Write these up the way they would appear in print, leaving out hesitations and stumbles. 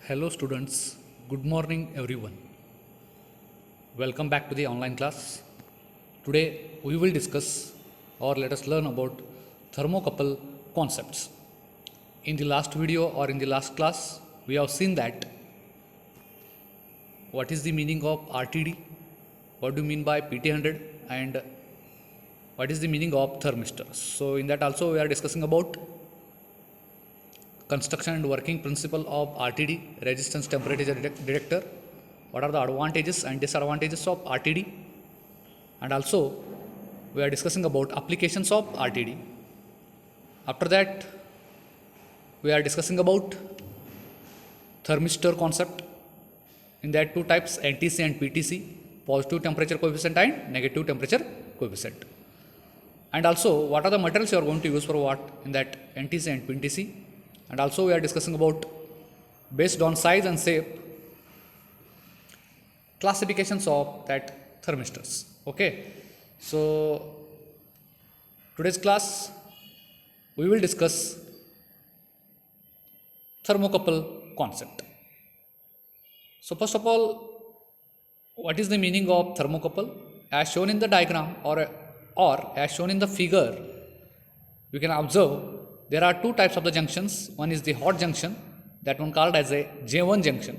Hello students, good morning everyone. Welcome back to the online class. Today we will discuss or let us learn about thermocouple concepts. In the last video or in the last class, we have seen that what is the meaning of RTD, what do you mean by PT100 and what is the meaning of thermistor. So in that also we are discussing about construction and working principle of RTD, resistance temperature detector, what are the advantages and disadvantages of RTD, and also we are discussing about applications of RTD. After that we are discussing about thermistor concept. In that two types, NTC and PTC, positive temperature coefficient and negative temperature coefficient. And also what are the materials you are going to use for what in that NTC and PTC. And also we are discussing about based on size and shape classifications of that thermistors. Okay, so today's class we will discuss thermocouple concept. So first of all, what is the meaning of thermocouple? As shown in the diagram or as shown in the figure, you can observe there are two types of the junctions. One is the hot junction, that one called as a J1 junction.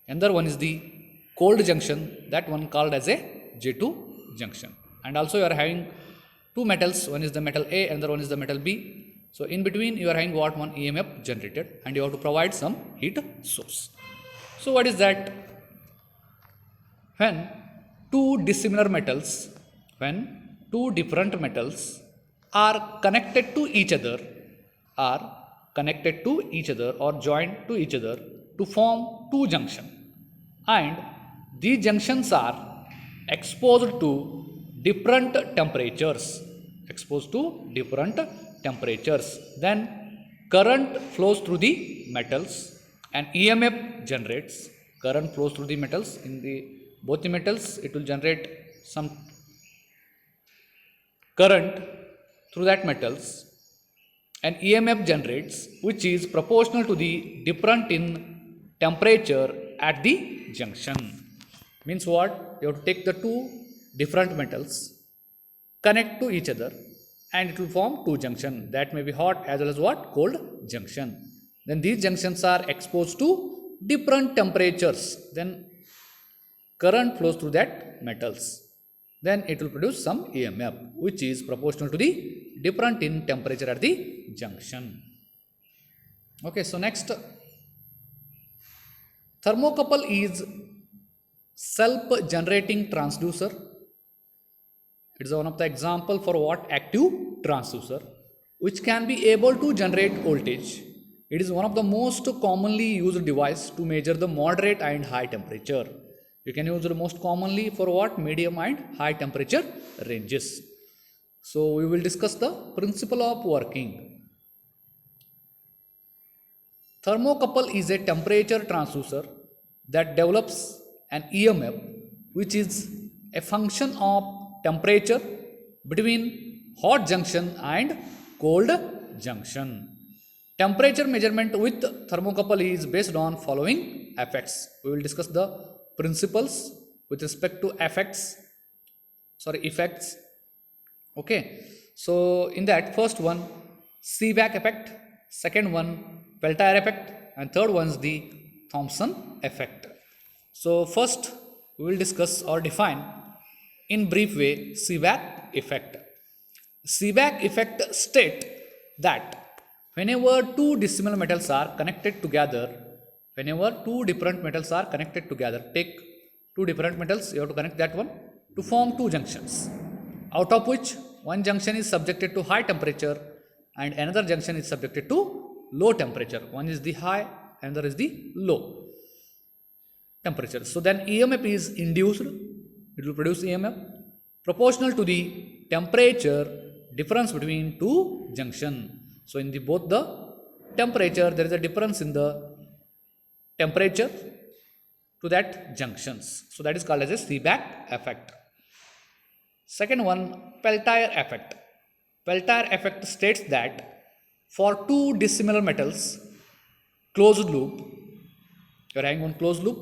Another one is the cold junction, that one called as a J2 junction. And also you are having two metals, one is the metal A, another one is the metal B. So in between you are having what one EMF generated and you have to provide some heat source. So what is that? When two dissimilar metals, when two different metals are connected to each other, or joined to each other to form two junctions, and these junctions are exposed to different temperatures, then current flows through the metals and EMF generates. Current flows through the metals. In the both the metals it will generate some current through that metals, and EMF generates, which is proportional to the difference in temperature at the junction. Means what? You have to take the two different metals, connect to each other, and it will form two junctions. That may be hot as well as what? Cold junction. Then these junctions are exposed to different temperatures. Then current flows through that metals. Then it will produce some EMF, which is proportional to the difference in temperature at the junction. Okay, so next, thermocouple is self-generating transducer. It is one of the example for what active transducer, which can be able to generate voltage. It is one of the most commonly used device to measure the moderate and high temperature. You can use it most commonly for what? Medium and high temperature ranges. So we will discuss the principle of working. Thermocouple is a temperature transducer that develops an EMF, which is a function of temperature between hot junction and cold junction. Temperature measurement with thermocouple is based on following effects. We will discuss the principles with respect to effects. Okay, so in that first one, Seebeck effect, second one Peltier effect, and third one is the Thomson effect. So first we will discuss or define in brief way Seebeck effect. Seebeck effect state that whenever two dissimilar metals are connected together, whenever two different metals are connected together, take two different metals, you have to connect that one to form two junctions, out of which one junction is subjected to high temperature and another junction is subjected to low temperature. One is the high, another is the low temperature. So then EMF is induced, it will produce EMF proportional to the temperature difference between two junctions. So in the both the temperature, there is a difference in the temperature to that junctions. So that is called as a Seebeck effect. Second one, Peltier effect. Peltier effect states that for two dissimilar metals, closed loop, You are having one closed loop.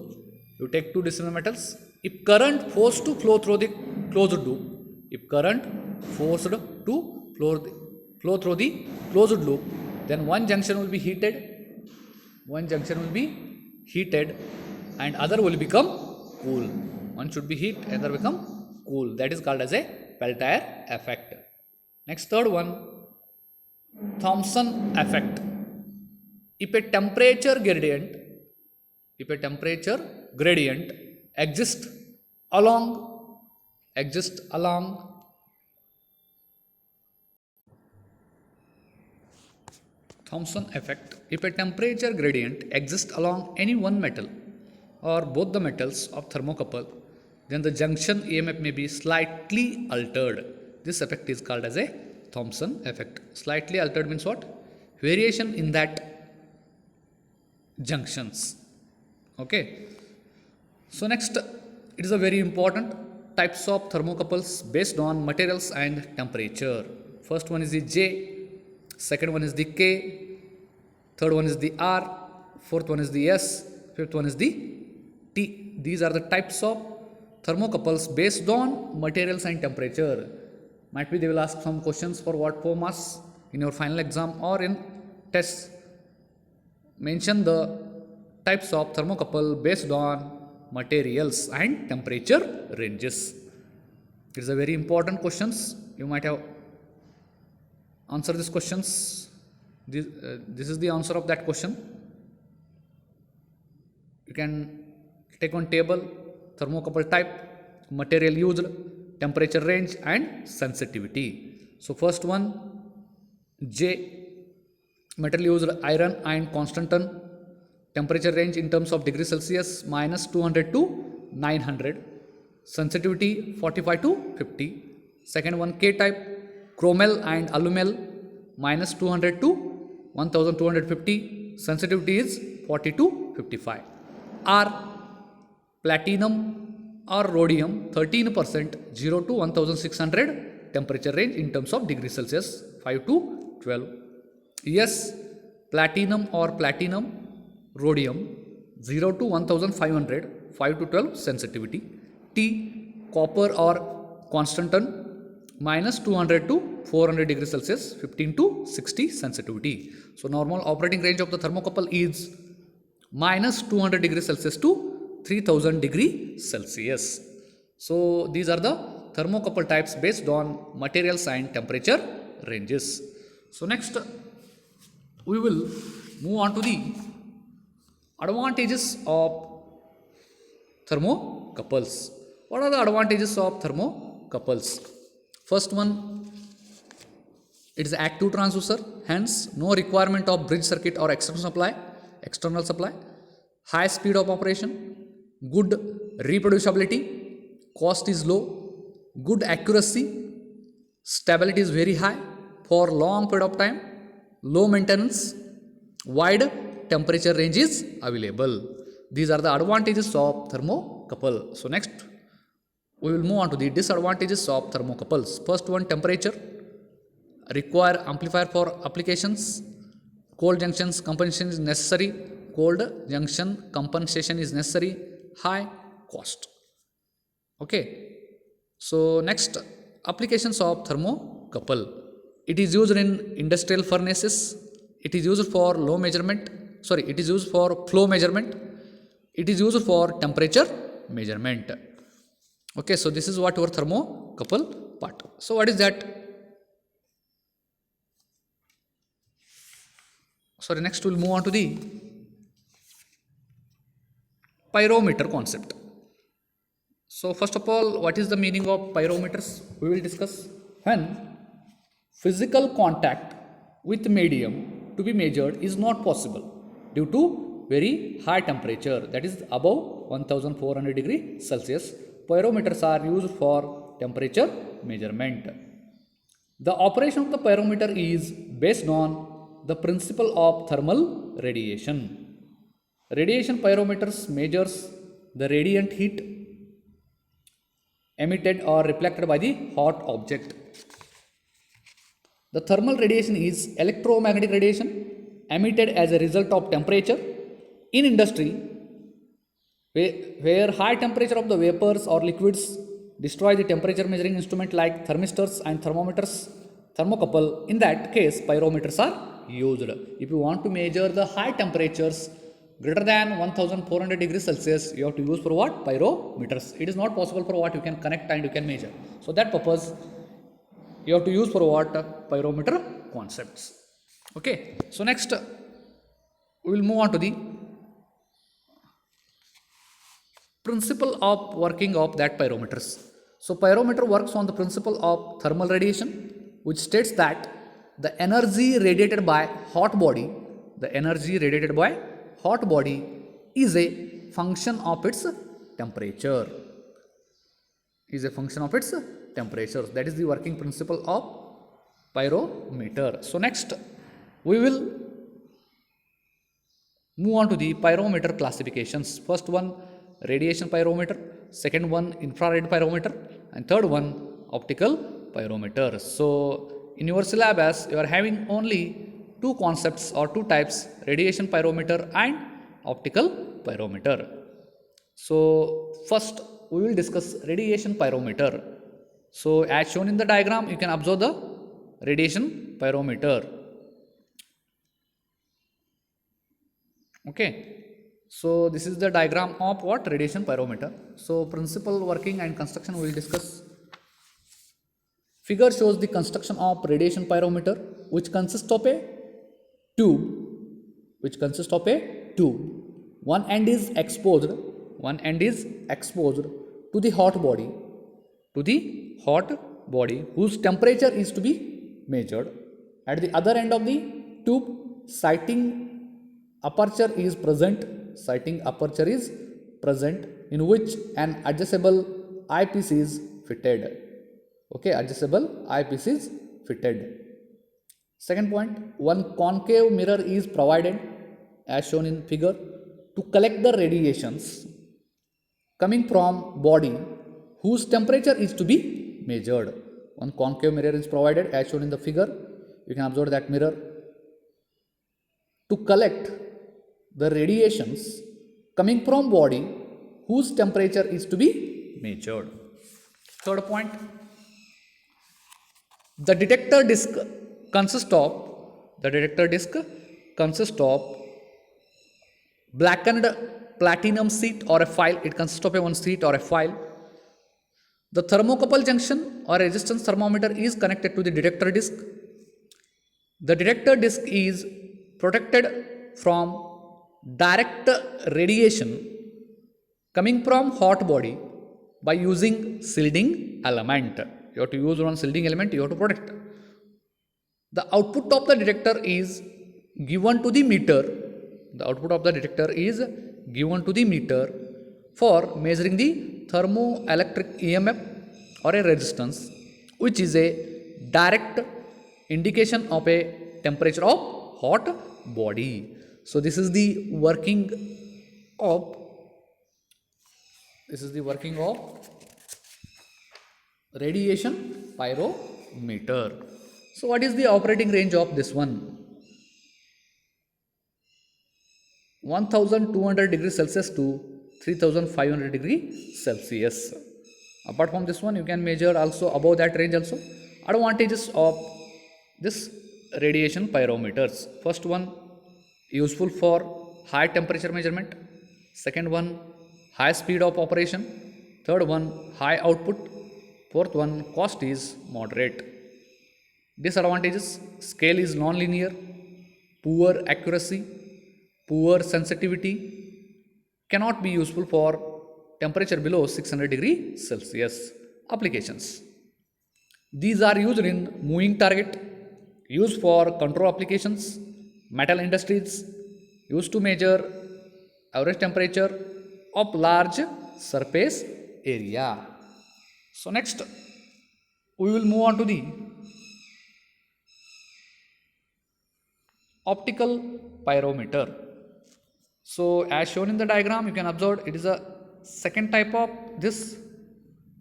You take two dissimilar metals. If current forced to flow through the closed loop, if current forced to flow through the closed loop, then one junction will be heated, and other will become cool. One should be heat, other become cool. That is called as a Peltier effect. Next, third one, Thomson effect. If a temperature gradient exists along Thomson effect. If a temperature gradient exists along any one metal or both the metals of thermocouple, then the junction EMF may be slightly altered. This effect is called as a Thomson effect. Slightly altered means what? Variation in that junctions. Okay. So next, it is a very important types of thermocouples based on materials and temperature. First one is the J, second one is the K, third one is the R, fourth one is the S, fifth one is the T. These are the types of thermocouples based on materials and temperature. Might be they will ask some questions for watt per mass in your final exam or in tests. Mention the types of thermocouple based on materials and temperature ranges. It is a very important questions. You might have answered these questions. This is the answer of that question. You can take one table, thermocouple type, material used, temperature range and sensitivity. So first one, J, metal used iron and constant ton, temperature range in terms of degree Celsius minus 200 to 900, sensitivity 45 to 50. Second one, K type, chromel and alumel minus 200 to 1250, sensitivity is 40 to 55. R, platinum or rhodium 13%, 0 to 1600, temperature range in terms of degree Celsius 5 to 12. S, platinum or platinum rhodium 0 to 1500, 5 to 12 sensitivity. T, copper or constant ton minus 200 to 400 degrees Celsius 15 to 60 sensitivity. So normal operating range of the thermocouple is minus 200 degrees Celsius to 3000 degree Celsius. So these are the thermocouple types based on materials and temperature ranges. So next we will move on to the advantages of thermocouples. What are the advantages of thermocouples? First one, it is active transducer, hence no requirement of bridge circuit or external supply, high speed of operation, good reproducibility, cost is low, good accuracy, stability is very high for long period of time, low maintenance, wide temperature range is available. These are the advantages of thermocouple. So next we will move on to the disadvantages of thermocouples. First one, temperature, require amplifier for applications, cold junctions compensation is necessary, high cost. Okay. So next, applications of thermocouple. It is used in industrial furnaces, it is used for flow measurement, it is used for temperature measurement. Okay, so this is what your thermocouple part. So what is that? Next we'll move on to the pyrometer concept. So first of all, what is the meaning of pyrometers? We will discuss. When physical contact with medium to be measured is not possible due to very high temperature, that is above 1400 degree Celsius, pyrometers are used for temperature measurement. The operation of the pyrometer is based on the principle of thermal radiation. Radiation pyrometers measures the radiant heat emitted or reflected by the hot object. The thermal radiation is electromagnetic radiation emitted as a result of temperature. In industry, where high temperature of the vapors or liquids destroy the temperature measuring instrument like thermistors and thermometers, thermocouple. In that case, pyrometers are used. If you want to measure the high temperatures greater than 1400 degrees Celsius, you have to use for what? Pyrometers. It is not possible for what you can connect and you can measure. So that purpose you have to use for what? Pyrometer concepts. Okay. So next we will move on to the principle of working of that pyrometers. So pyrometer works on the principle of thermal radiation, which states that the energy radiated by hot body, the energy radiated by hot body is a function of its temperature. Is a function of its temperature. That is the working principle of pyrometer. So next we will move on to the pyrometer classifications. First one, radiation pyrometer. Second one, infrared pyrometer. And third one, optical pyrometer. So in your syllabus, you are having only two concepts or two types, radiation pyrometer and optical pyrometer. So first we will discuss radiation pyrometer. So as shown in the diagram, you can observe the radiation pyrometer. Okay. So this is the diagram of what? Radiation pyrometer. So principle, working and construction we will discuss. Figure shows the construction of radiation pyrometer, which consists of a tube, one end is exposed to the hot body whose temperature is to be measured. At the other end of the tube, sighting aperture is present in which an adjustable eyepiece is fitted. Okay, adjustable eyepiece is fitted. Second point, one concave mirror is provided as shown in figure to collect the radiations coming from body whose temperature is to be measured. One concave mirror is provided as shown in the figure. You can observe that mirror to collect the radiations coming from body whose temperature is to be measured. Third point, the detector disc consists of blackened platinum sheet or a file. It consists of a one sheet or a file. The thermocouple junction or resistance thermometer is connected to the detector disc. The detector disc is protected from direct radiation coming from hot body by using shielding element. You have to use one shielding element, you have to protect. The output of the detector is given to the meter. For measuring the thermoelectric EMF or a resistance, which is a direct indication of a temperature of hot body. So this is the working of radiation pyrometer. So what is the operating range of this one? 1200 degrees Celsius to 3500 degrees Celsius. Apart from this one, you can measure also above that range also. Advantages of this radiation pyrometers. First one, useful for high temperature measurement. Second one, high speed of operation. Third one, high output. Fourth one, cost is moderate. Disadvantages, scale is non-linear, poor accuracy, poor sensitivity, cannot be useful for temperature below 600 degrees Celsius. Applications, these are used in moving target, used for control applications, metal industries, used to measure average temperature of large surface area. So next we will move on to the optical pyrometer. So as shown in the diagram, you can observe it is a second type of this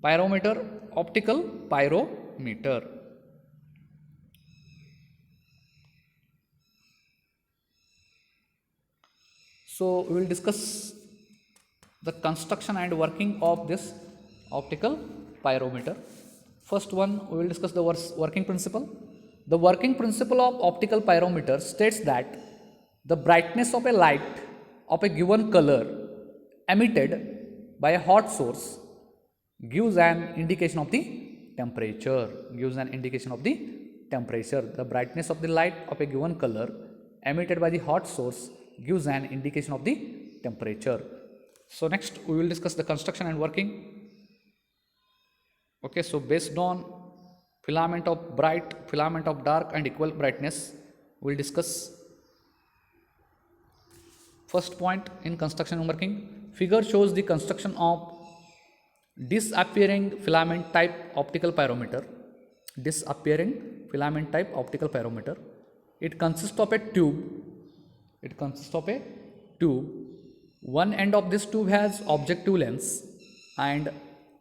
pyrometer, optical pyrometer. So we will discuss the construction and working of this optical pyrometer. First one, we will discuss the working principle. The working principle of optical pyrometer states that the brightness of a light of a given color emitted by a hot source gives an indication of the temperature. The brightness of the light of a given color emitted by the hot source gives an indication of the temperature. So next we will discuss the construction and working. Okay, so based on filament of bright, filament of dark and equal brightness, we will discuss. First point in construction and working, figure shows the construction of disappearing filament type optical pyrometer. It consists of a tube. One end of this tube has objective lens and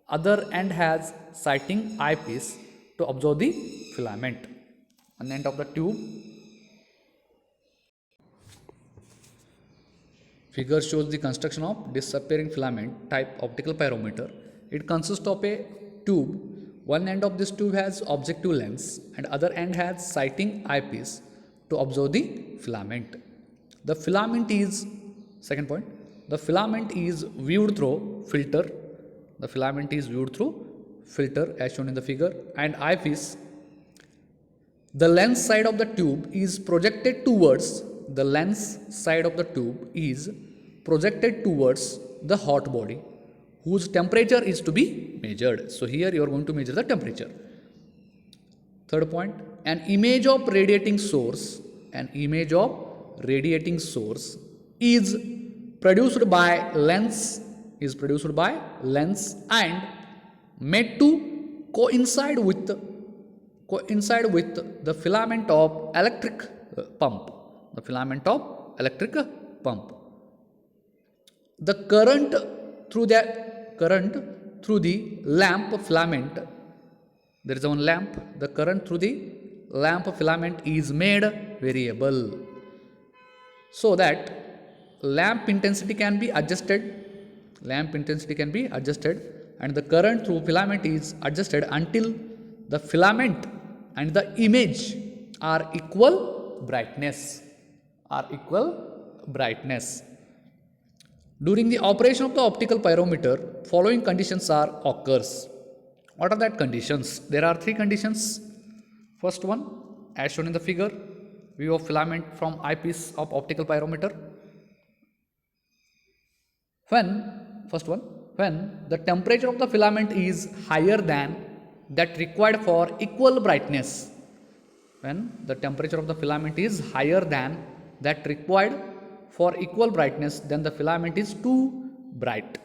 other end has sighting eyepiece to observe the filament. One end of the tube. Figure shows the construction of disappearing filament type optical pyrometer. It consists of a tube. One end of this tube has objective lens and other end has sighting eyepiece to observe the filament. The filament is, second point, the filament is viewed through filter. As shown in the figure, and eyepiece. The lens side of the tube is projected towards the hot body whose temperature is to be measured. So here you are going to measure the temperature. Third point, an image of radiating source is produced by lens and made to coincide with the filament of electric pump. The current through the lamp filament, there is one lamp, the current through the lamp filament is made variable so that lamp intensity can be adjusted and the current through filament is adjusted until the filament and the image are equal brightness. During the operation of the optical pyrometer, following conditions occurs. What are that conditions? There are three conditions. First one, as shown in the figure, view of filament from eyepiece of optical pyrometer. When the temperature of the filament is higher than that required for equal brightness. When the temperature of the filament is higher than that required for equal brightness, then the filament is too bright.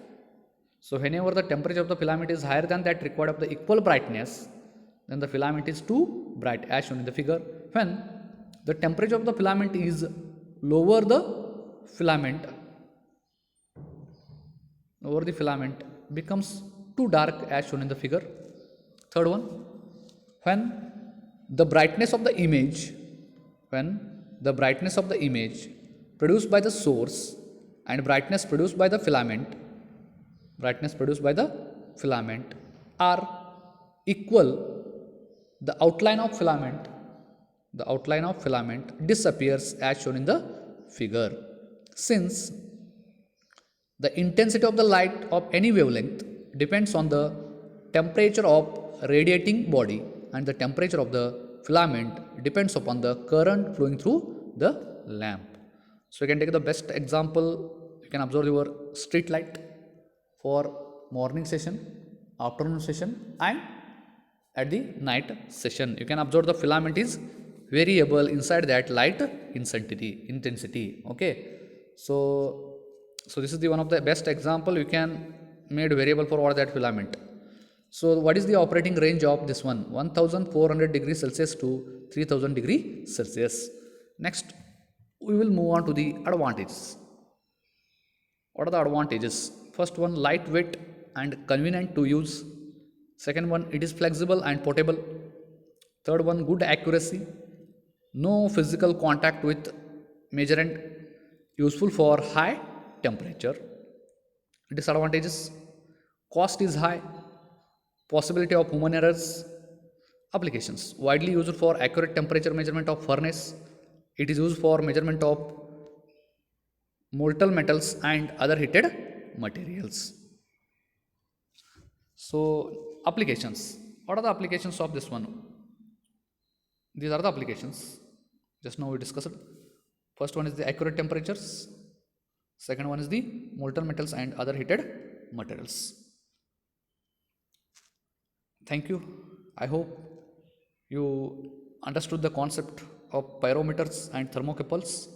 So whenever the temperature of the filament is higher than that required of the equal brightness, then the filament is too bright, as shown in the figure. When the temperature of the filament is lower, the filament becomes too dark, as shown in the figure. Third one, when the brightness of the image produced by the source and brightness produced by the filament are equal, the outline of filament disappears, as shown in the figure. Since the intensity of the light of any wavelength depends on the temperature of radiating body and the temperature of the filament depends upon the current flowing through the lamp. So you can take the best example, you can observe your street light for morning session, afternoon session and at the night session. You can observe the filament is variable inside that light intensity. Okay, so this is the one of the best example you can made variable for what that filament. So what is the operating range of this one? 1400 degrees Celsius to 3000 degrees Celsius. Next we will move on to the advantages. What are the advantages? First one, lightweight and convenient to use. Second one, it is flexible and portable. Third one, good accuracy, no physical contact with measurement, useful for high temperature. Disadvantages: cost is high, possibility of human errors. Applications: widely used for accurate temperature measurement of furnace. It is used for measurement of molten metals and other heated materials. So applications: what are the applications of this one? These are the applications just now we discussed. First one is the accurate temperatures, second one is the molten metals and other heated materials. Thank you. I hope you understood the concept of pyrometers and thermocouples.